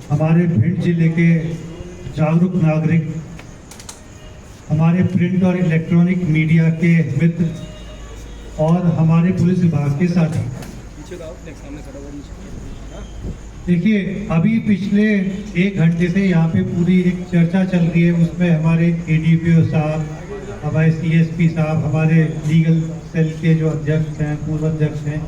हमारे भिंड जिले के जागरूक नागरिक, हमारे प्रिंट और इलेक्ट्रॉनिक मीडिया के मित्र और हमारे पुलिस विभाग के साथी, देखिए अभी पिछले 1 घंटे से यहाँ पे पूरी एक चर्चा चल रही है। उसमें हमारे एडीपीओ साहब, हमारे सीएसपी साहब, हमारे लीगल सेल के जो अध्यक्ष हैं, पूर्व अध्यक्ष हैं,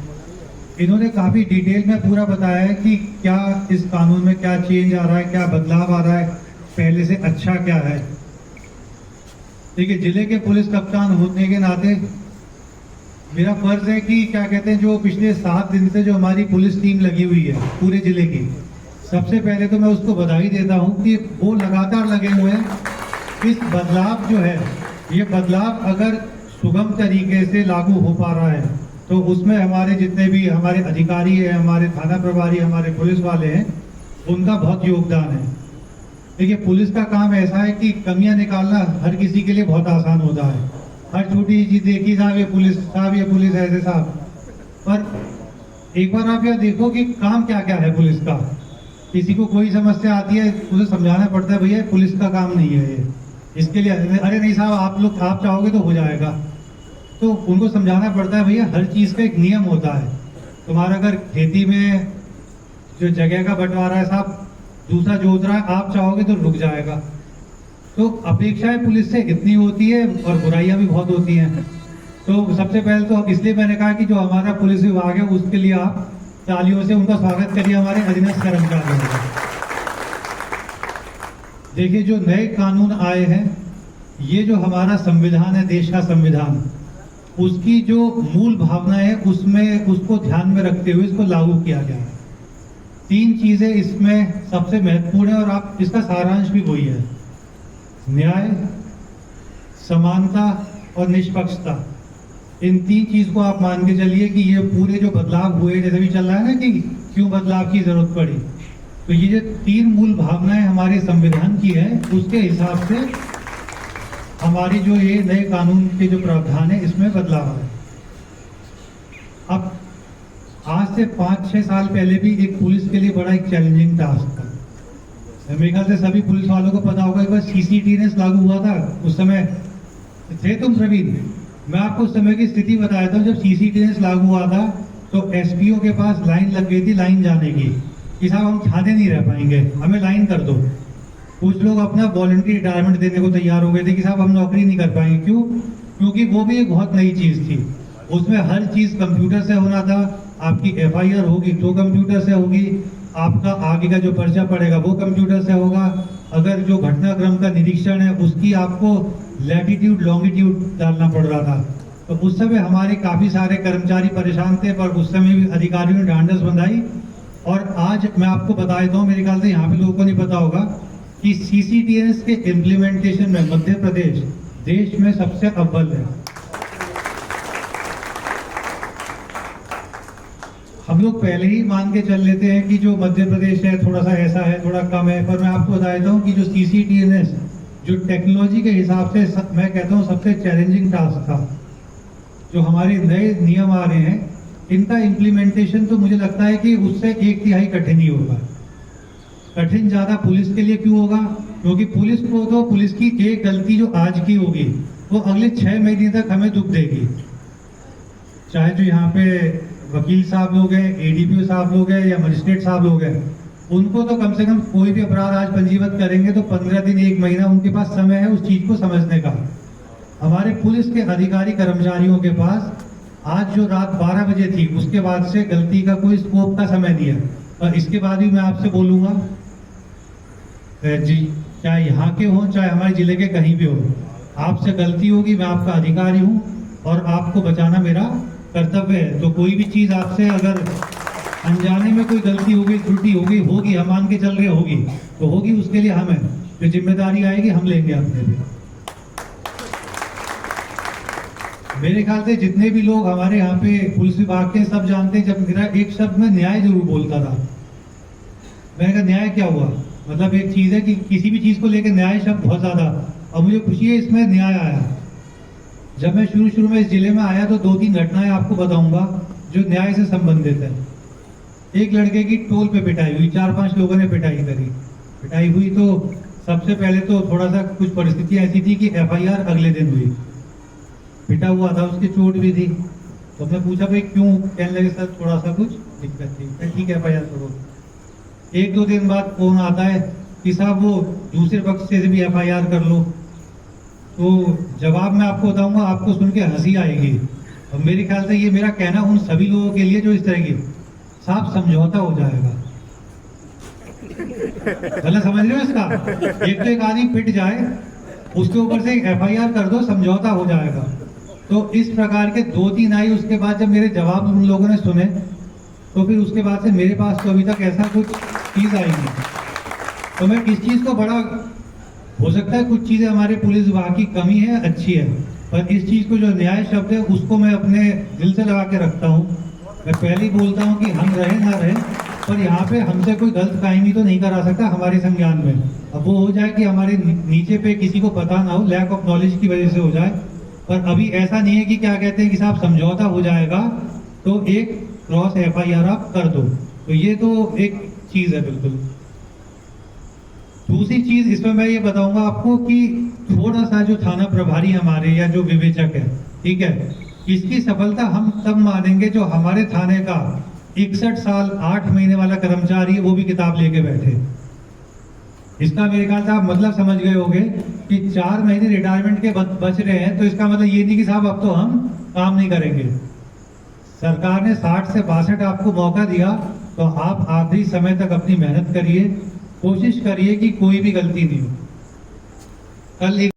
इन्होंने काफ़ी डिटेल में पूरा बताया है कि क्या इस कानून में क्या चेंज आ रहा है, क्या बदलाव आ रहा है, पहले से अच्छा क्या है। देखिए जिले के पुलिस कप्तान होने के नाते मेरा फर्ज है कि क्या कहते हैं, जो पिछले 7 दिन से जो हमारी पुलिस टीम लगी हुई है पूरे जिले की, सबसे पहले तो मैं उसको बधाई देता हूं कि वो लगातार लगे हुए हैं। इस बदलाव जो है, ये बदलाव अगर सुगम तरीके से लागू हो पा रहा है तो उसमें हमारे जितने भी हमारे अधिकारी हैं, हमारे थाना प्रभारी, हमारे पुलिस वाले हैं, उनका बहुत योगदान है। देखिए पुलिस का काम ऐसा है कि कमियां निकालना हर किसी के लिए बहुत आसान होता है। हर छोटी चीज देखी साहब ये पुलिस ऐसे साहब, पर एक बार आप यह देखो कि काम क्या क्या है पुलिस का। किसी को कोई समस्या आती है, उसे समझाना पड़ता है भैया पुलिस का काम नहीं है ये, इसके लिए अरे नहीं साहब आप चाहोगे तो हो जाएगा। तो उनको समझाना पड़ता है भैया हर चीज़ का एक नियम होता है। तुम्हारा अगर खेती में जो जगह का बंटवारा है साहब, दूसरा जोत रहा है, आप चाहोगे तो रुक जाएगा। तो अपेक्षाएं पुलिस से इतनी होती है और बुराइयां भी बहुत होती हैं। तो सबसे पहले तो इसलिए मैंने कहा कि जो हमारा पुलिस विभाग है उसके लिए आप तालियों से उनका स्वागत करिए, हमारे अधीनस्थ कर्मचारियों का। देखिए जो नए कानून आए हैं, ये जो हमारा संविधान है, देश का संविधान, उसकी जो मूल भावना है उसमें उसको ध्यान में रखते हुए इसको लागू किया गया है। 3 चीजें इसमें सबसे महत्वपूर्ण है और आप इसका सारांश भी वही है: न्याय, समानता और निष्पक्षता। इन 3 चीज को आप मान के चलिए कि ये पूरे जो बदलाव हुए, जैसे भी चल रहा है ना कि क्यों बदलाव की जरूरत पड़ी, तो ये जो 3 मूल भावनाएं हमारे संविधान की है, उसके हिसाब से हमारी जो ये नए कानून के जो प्रावधान है इसमें बदलाव है। अब आज से 5-6 साल पहले भी एक पुलिस के लिए बड़ा एक चैलेंजिंग टास्क था। मेरे ख्याल से सभी पुलिस वालों को पता होगा, एक बार CCTV लागू हुआ था, उस समय थे तुम प्रवीण, मैं आपको उस समय की स्थिति बताया था। जब CCTV लागू हुआ था तो SPO के पास लाइन लग गई थी, लाइन जाने की, कि साहब हम छाते नहीं रह पाएंगे, हमें लाइन कर दो। कुछ लोग अपना वॉलंटरी रिटायरमेंट देने को तैयार हो गए थे कि साहब हम नौकरी नहीं कर पाएंगे। क्यों? क्योंकि वो भी एक बहुत नई चीज़ थी, उसमें हर चीज़ कंप्यूटर से होना था। आपकी FIR होगी तो कंप्यूटर से होगी, आपका आगे का जो पर्चा पड़ेगा वो कंप्यूटर से होगा, अगर जो घटनाक्रम का निरीक्षण है उसकी आपको लैटिट्यूड लॉन्गिट्यूड डालना पड़ रहा था। तो उस समय हमारे काफ़ी सारे कर्मचारी परेशान थे, पर उस समय भी अधिकारियों ने ढांढस बंधाई। और आज मैं आपको बता देता हूँ, मेरे ख्याल से यहाँ पे लोगों को नहीं पता होगा कि CCTV के इम्प्लीमेंटेशन में मध्य प्रदेश देश में सबसे अव्वल है। हम लोग पहले ही मान के चल लेते हैं कि जो मध्य प्रदेश है थोड़ा सा ऐसा है, थोड़ा कम है, पर मैं आपको बता देता हूँ कि जो CCTV जो टेक्नोलॉजी के हिसाब से मैं कहता हूँ सबसे चैलेंजिंग टास्क था। जो हमारे नए नियम आ रहे हैं, इनका इम्प्लीमेंटेशन तो मुझे लगता है कि उससे 1/3 कठिन ही होगा। कठिन ज़्यादा पुलिस के लिए क्यों होगा? क्योंकि पुलिस को तो पुलिस की एक गलती जो आज की होगी वो अगले 6 महीने तक हमें दुख देगी। चाहे जो यहाँ पे वकील साहब लोग हैं, ADPO साहब लोग हैं या मजिस्ट्रेट साहब लोग हैं, उनको तो कम से कम कोई भी अपराध आज पंजीबद्ध करेंगे तो 15 दिन 1 महीना उनके पास समय है उस चीज़ को समझने का। हमारे पुलिस के अधिकारी कर्मचारियों के पास आज जो रात 12 बजे थी उसके बाद से गलती का कोई स्कोप का समय नहीं है। और इसके बाद भी मैं आपसे बोलूँगा जी, चाहे यहाँ के हों चाहे हमारे जिले के कहीं भी हो, आपसे गलती होगी, मैं आपका अधिकारी हूँ और आपको बचाना मेरा कर्तव्य है। तो कोई भी चीज़ आपसे अगर अनजाने में कोई गलती होगी, त्रुटि होगी, हम मान के चल रहे होगी तो होगी, उसके लिए हमें जो जिम्मेदारी आएगी हम लेंगे अपने लिए। मेरे ख्याल से जितने भी लोग हमारे यहाँ पे पुलिस विभाग के सब जानते हैं, जब मेरा एक शब्द में न्याय जरूर बोलता था, मैंने कहा न्याय क्या हुआ? मतलब एक चीज़ है कि किसी भी चीज़ को लेकर न्याय शब्द बहुत ज़्यादा, और मुझे खुशी है इसमें न्याय आया। जब मैं शुरू में इस जिले में आया तो 2-3 घटनाएं आपको बताऊंगा जो न्याय से संबंधित है। एक लड़के की टोल पे पिटाई हुई, 4-5 लोगों ने पिटाई करी। पिटाई हुई तो सबसे पहले तो थोड़ा सा कुछ परिस्थिति ऐसी थी कि FIR अगले दिन हुई। पिटा हुआ था, उसकी चोट भी थी। तो मैं पूछा भाई क्यों, कहने लगे सर थोड़ा सा कुछ दिक्कत थी। ठीक है FIR करो। 1-2 दिन बाद फोन आता है कि साहब वो दूसरे पक्ष से भी FIR कर लो। तो जवाब मैं आपको बताऊंगा, आपको सुन के हंसी आएगी और मेरे ख्याल से ये मेरा कहना उन सभी लोगों के लिए जो इस तरह की, साहब समझौता हो जाएगा। गलत समझ रहे हो इसका? एक तो एक आदमी पिट जाए, उसके ऊपर से FIR कर दो, समझौता हो जाएगा। तो इस प्रकार के 2-3 आई। उसके बाद जब मेरे जवाब उन लोगों ने सुने तो फिर उसके बाद से मेरे पास तो अभी तक ऐसा कुछ चीज आई नहीं। तो मैं इस चीज को बड़ा, हो सकता है कुछ चीजें हमारे पुलिस विभाग की कमी है, अच्छी है, पर इस चीज को जो न्याय शब्द है उसको मैं अपने दिल से लगा के रखता हूँ। मैं पहले ही बोलता हूँ कि हम रहे ना रहे, पर यहाँ पे हमसे कोई गलत कायमी तो नहीं करा सकता हमारे संज्ञान में। अब वो हो जाए कि हमारे नीचे पे किसी को पता ना हो, लैक ऑफ नॉलेज की वजह से हो जाए, पर अभी ऐसा नहीं है कि क्या कहते हैं कि साहब समझौता हो जाएगा तो एक क्रॉस FIR आप कर दो। तो ये तो एक चीज है बिल्कुल। दूसरी चीज इसमें मैं ये बताऊंगा आपको कि थोड़ा सा जो थाना प्रभारी हमारे या जो विवेचक है, ठीक है, इसकी सफलता हम तब मानेंगे जो हमारे थाने का 61 साल 8 महीने वाला कर्मचारी है वो भी किताब लेके बैठे। इसका मेरे ख्याल से आप मतलब समझ गए होंगे कि 4 महीने रिटायरमेंट के बच रहे हैं, तो इसका मतलब ये नहीं कि साहब अब तो हम काम नहीं करेंगे। सरकार ने 60 से 62 आपको मौका दिया, तो आप आखिरी समय तक अपनी मेहनत करिए, कोशिश करिए कि कोई भी गलती नहीं हो। कल एक